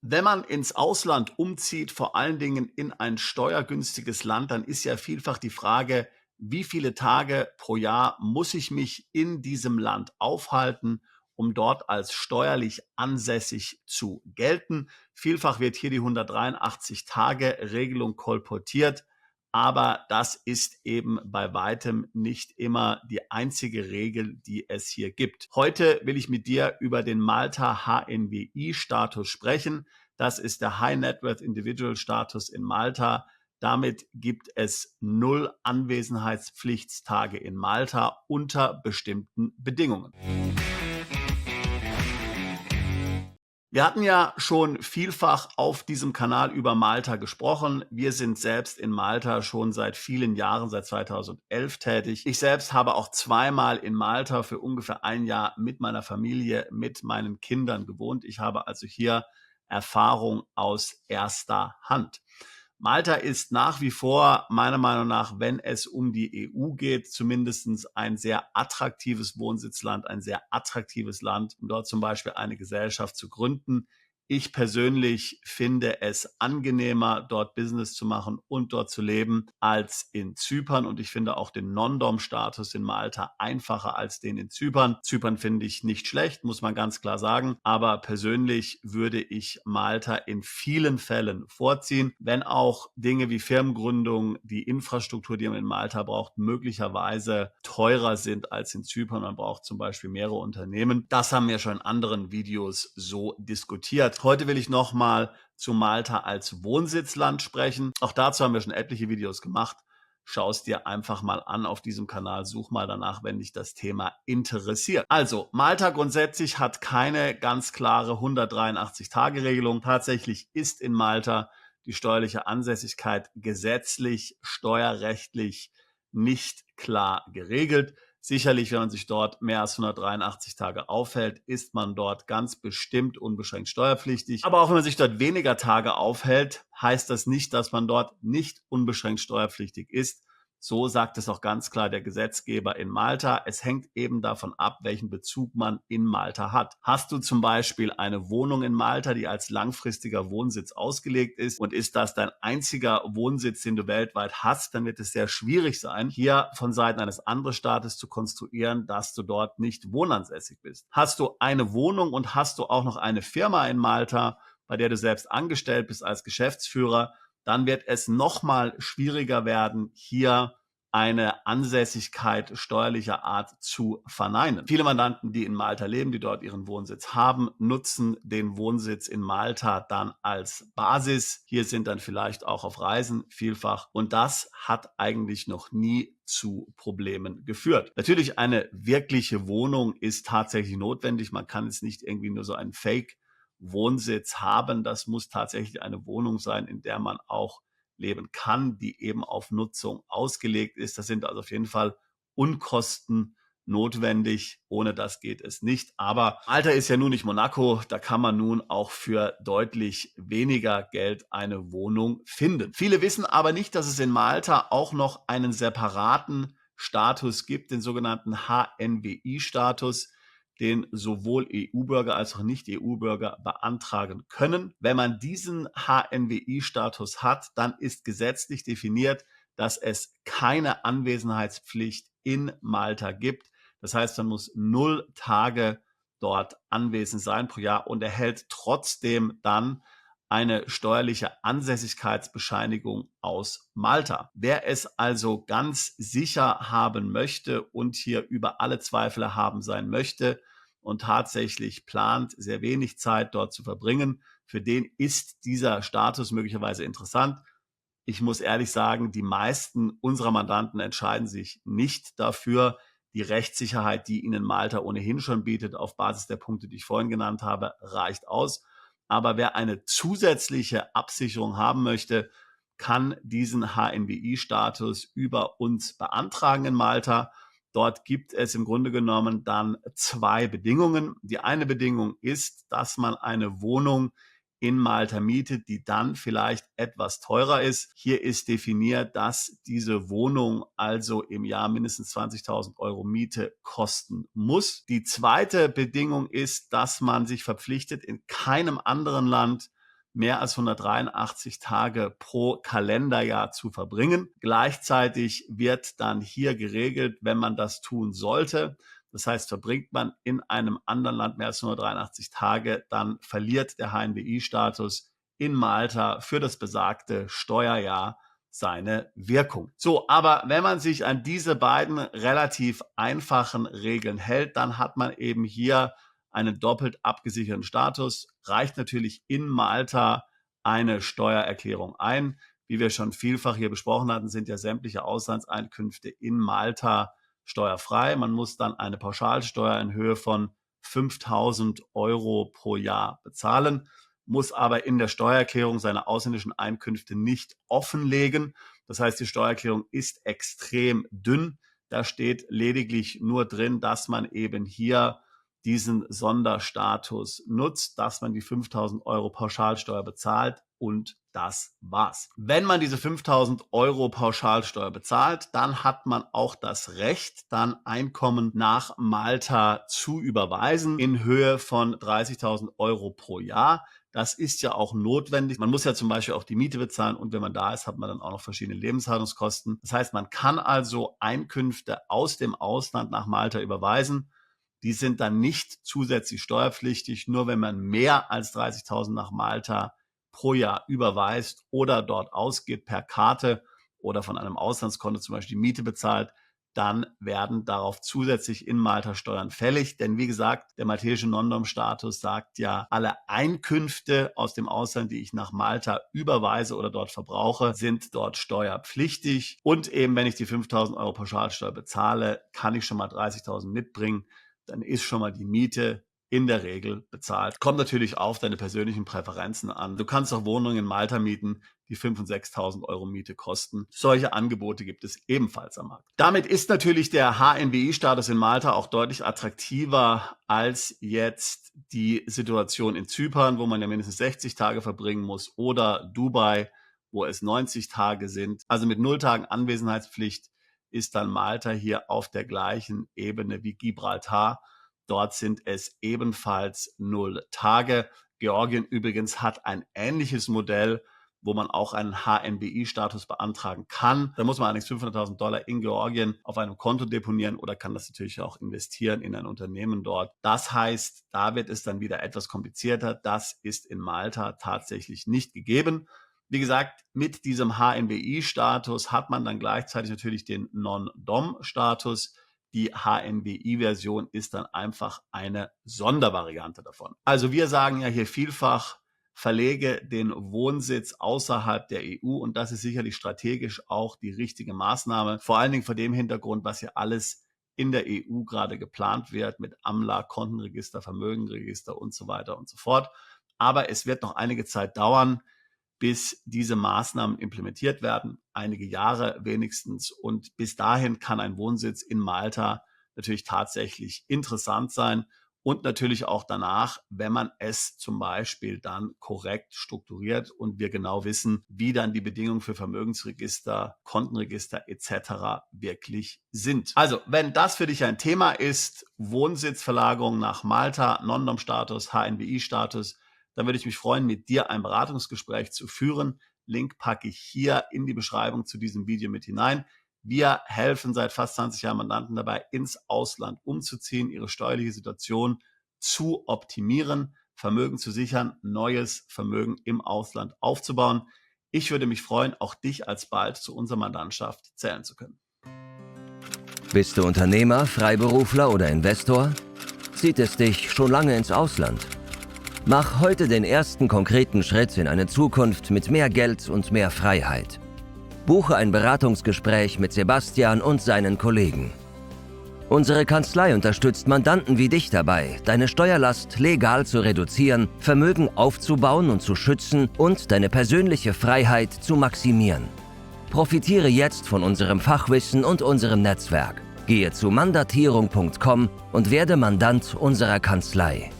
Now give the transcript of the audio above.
Wenn man ins Ausland umzieht, vor allen Dingen in ein steuergünstiges Land, dann ist ja vielfach die Frage, wie viele Tage pro Jahr muss ich mich in diesem Land aufhalten, um dort als steuerlich ansässig zu gelten. Vielfach wird hier die 183-Tage-Regelung kolportiert, aber das ist eben bei weitem nicht immer die einzige Regel, die es hier gibt. Heute will ich mit dir über den Malta HNWI-Status sprechen. Das ist der High Net Worth Individual Status in Malta. Damit gibt es 0 Anwesenheitspflichtstage in Malta unter bestimmten Bedingungen. Wir hatten ja schon vielfach auf diesem Kanal über Malta gesprochen. Wir sind selbst in Malta schon seit vielen Jahren, seit 2011 tätig. Ich selbst habe auch zweimal in Malta für ungefähr ein Jahr mit meiner Familie, mit meinen Kindern gewohnt. Ich habe also hier Erfahrung aus erster Hand. Malta ist nach wie vor, meiner Meinung nach, wenn es um die EU geht, zumindest ein sehr attraktives Wohnsitzland, ein sehr attraktives Land, um dort zum Beispiel eine Gesellschaft zu gründen. Ich persönlich finde es angenehmer, dort Business zu machen und dort zu leben, als in Zypern. Und ich finde auch den Non-Dom-Status in Malta einfacher als den in Zypern. Zypern finde ich nicht schlecht, muss man ganz klar sagen. Aber persönlich würde ich Malta in vielen Fällen vorziehen, wenn auch Dinge wie Firmengründung, die Infrastruktur, die man in Malta braucht, möglicherweise teurer sind als in Zypern. Man braucht zum Beispiel mehrere Unternehmen. Das haben wir schon in anderen Videos so diskutiert. Heute will ich nochmal zu Malta als Wohnsitzland sprechen. Auch dazu haben wir schon etliche Videos gemacht. Schau es dir einfach mal an auf diesem Kanal, such mal danach, wenn dich das Thema interessiert. Also, Malta grundsätzlich hat keine ganz klare 183-Tage-Regelung. Tatsächlich ist in Malta die steuerliche Ansässigkeit gesetzlich, steuerrechtlich nicht klar geregelt. Sicherlich, wenn man sich dort mehr als 183 Tage aufhält, ist man dort ganz bestimmt unbeschränkt steuerpflichtig. Aber auch wenn man sich dort weniger Tage aufhält, heißt das nicht, dass man dort nicht unbeschränkt steuerpflichtig ist. So sagt es auch ganz klar der Gesetzgeber in Malta. Es hängt eben davon ab, welchen Bezug man in Malta hat. Hast du zum Beispiel eine Wohnung in Malta, die als langfristiger Wohnsitz ausgelegt ist und ist das dein einziger Wohnsitz, den du weltweit hast, dann wird es sehr schwierig sein, hier von Seiten eines anderen Staates zu konstruieren, dass du dort nicht wohnansässig bist. Hast du eine Wohnung und hast du auch noch eine Firma in Malta, bei der du selbst angestellt bist als Geschäftsführer, dann wird es nochmal schwieriger werden, hier eine Ansässigkeit steuerlicher Art zu verneinen. Viele Mandanten, die in Malta leben, die dort ihren Wohnsitz haben, nutzen den Wohnsitz in Malta dann als Basis. Hier sind dann vielleicht auch auf Reisen vielfach. Und das hat eigentlich noch nie zu Problemen geführt. Natürlich, eine wirkliche Wohnung ist tatsächlich notwendig. Man kann jetzt nicht irgendwie nur so einen Fake-Wohnsitz haben. Das muss tatsächlich eine Wohnung sein, in der man auch leben kann, die eben auf Nutzung ausgelegt ist. Das sind also auf jeden Fall Unkosten notwendig. Ohne das geht es nicht. Aber Malta ist ja nun nicht Monaco. Da kann man nun auch für deutlich weniger Geld eine Wohnung finden. Viele wissen aber nicht, dass es in Malta auch noch einen separaten Status gibt, den sogenannten HNWI-Status, den sowohl EU-Bürger als auch Nicht-EU-Bürger beantragen können. Wenn man diesen HNWI-Status hat, dann ist gesetzlich definiert, dass es keine Anwesenheitspflicht in Malta gibt. Das heißt, man muss 0 Tage dort anwesend sein pro Jahr und erhält trotzdem dann eine steuerliche Ansässigkeitsbescheinigung aus Malta. Wer es also ganz sicher haben möchte und hier über alle Zweifel haben sein möchte und tatsächlich plant, sehr wenig Zeit dort zu verbringen, für den ist dieser Status möglicherweise interessant. Ich muss ehrlich sagen, die meisten unserer Mandanten entscheiden sich nicht dafür. Die Rechtssicherheit, die ihnen Malta ohnehin schon bietet, auf Basis der Punkte, die ich vorhin genannt habe, reicht aus. Aber wer eine zusätzliche Absicherung haben möchte, kann diesen HNWI-Status über uns beantragen in Malta. Dort gibt es im Grunde genommen dann 2 Bedingungen. Die eine Bedingung ist, dass man eine Wohnung in Malta mietet, die dann vielleicht etwas teurer ist. Hier ist definiert, dass diese Wohnung also im Jahr mindestens 20.000 Euro Miete kosten muss. Die zweite Bedingung ist, dass man sich verpflichtet, in keinem anderen Land mehr als 183 Tage pro Kalenderjahr zu verbringen. Gleichzeitig wird dann hier geregelt, wenn man das tun sollte. Das heißt, verbringt man in einem anderen Land mehr als 183 Tage, dann verliert der HNWI-Status in Malta für das besagte Steuerjahr seine Wirkung. So, aber wenn man sich an diese beiden relativ einfachen Regeln hält, dann hat man eben hier einen doppelt abgesicherten Status. Reicht natürlich in Malta eine Steuererklärung ein. Wie wir schon vielfach hier besprochen hatten, sind ja sämtliche Auslandseinkünfte in Malta steuerfrei. Man muss dann eine Pauschalsteuer in Höhe von 5.000 € pro Jahr bezahlen, muss aber in der Steuererklärung seine ausländischen Einkünfte nicht offenlegen. Das heißt, die Steuererklärung ist extrem dünn. Da steht lediglich nur drin, dass man eben hier diesen Sonderstatus nutzt, dass man die 5.000 € Pauschalsteuer bezahlt und das war's. Wenn man diese 5.000 € Pauschalsteuer bezahlt, dann hat man auch das Recht, dann Einkommen nach Malta zu überweisen in Höhe von 30.000 € pro Jahr. Das ist ja auch notwendig. Man muss ja zum Beispiel auch die Miete bezahlen und wenn man da ist, hat man dann auch noch verschiedene Lebenshaltungskosten. Das heißt, man kann also Einkünfte aus dem Ausland nach Malta überweisen. Die sind dann nicht zusätzlich steuerpflichtig, nur wenn man mehr als 30.000 nach Malta pro Jahr überweist oder dort ausgibt per Karte oder von einem Auslandskonto zum Beispiel die Miete bezahlt, dann werden darauf zusätzlich in Malta Steuern fällig. Denn wie gesagt, der maltesische Non-Dom-Status sagt ja, alle Einkünfte aus dem Ausland, die ich nach Malta überweise oder dort verbrauche, sind dort steuerpflichtig. Und eben, wenn ich die 5.000 € Pauschalsteuer bezahle, kann ich schon mal 30.000 mitbringen. Dann ist schon mal die Miete in der Regel bezahlt. Kommt natürlich auf deine persönlichen Präferenzen an. Du kannst auch Wohnungen in Malta mieten, die 5.000 und 6.000 € Miete kosten. Solche Angebote gibt es ebenfalls am Markt. Damit ist natürlich der HNWI-Status in Malta auch deutlich attraktiver als jetzt die Situation in Zypern, wo man ja mindestens 60 Tage verbringen muss, oder Dubai, wo es 90 Tage sind. Also mit 0 Tagen Anwesenheitspflicht ist dann Malta hier auf der gleichen Ebene wie Gibraltar. Dort sind es ebenfalls 0 Tage. Georgien übrigens hat ein ähnliches Modell, wo man auch einen HNWI-Status beantragen kann. Da muss man allerdings 500.000 $ in Georgien auf einem Konto deponieren oder kann das natürlich auch investieren in ein Unternehmen dort. Das heißt, da wird es dann wieder etwas komplizierter. Das ist in Malta tatsächlich nicht gegeben. Wie gesagt, mit diesem HNWI-Status hat man dann gleichzeitig natürlich den Non-Dom-Status. Die HNWI-Version ist dann einfach eine Sondervariante davon. Also wir sagen ja hier vielfach, verlege den Wohnsitz außerhalb der EU und das ist sicherlich strategisch auch die richtige Maßnahme. Vor allen Dingen vor dem Hintergrund, was hier alles in der EU gerade geplant wird mit AMLA, Kontenregister, Vermögenregister und so weiter und so fort. Aber es wird noch einige Zeit dauern, bis diese Maßnahmen implementiert werden, einige Jahre wenigstens. Und bis dahin kann ein Wohnsitz in Malta natürlich tatsächlich interessant sein und natürlich auch danach, wenn man es zum Beispiel dann korrekt strukturiert und wir genau wissen, wie dann die Bedingungen für Vermögensregister, Kontenregister etc. wirklich sind. Also, wenn das für dich ein Thema ist, Wohnsitzverlagerung nach Malta, Non-Dom-Status, HNWI-Status, dann würde ich mich freuen, mit dir ein Beratungsgespräch zu führen. Link packe ich hier in die Beschreibung zu diesem Video mit hinein. Wir helfen seit fast 20 Jahren Mandanten dabei, ins Ausland umzuziehen, ihre steuerliche Situation zu optimieren, Vermögen zu sichern, neues Vermögen im Ausland aufzubauen. Ich würde mich freuen, auch dich alsbald zu unserer Mandantschaft zählen zu können. Bist du Unternehmer, Freiberufler oder Investor? Zieht es dich schon lange ins Ausland? Mach heute den ersten konkreten Schritt in eine Zukunft mit mehr Geld und mehr Freiheit. Buche ein Beratungsgespräch mit Sebastian und seinen Kollegen. Unsere Kanzlei unterstützt Mandanten wie dich dabei, deine Steuerlast legal zu reduzieren, Vermögen aufzubauen und zu schützen und deine persönliche Freiheit zu maximieren. Profitiere jetzt von unserem Fachwissen und unserem Netzwerk. Gehe zu mandatierung.com und werde Mandant unserer Kanzlei.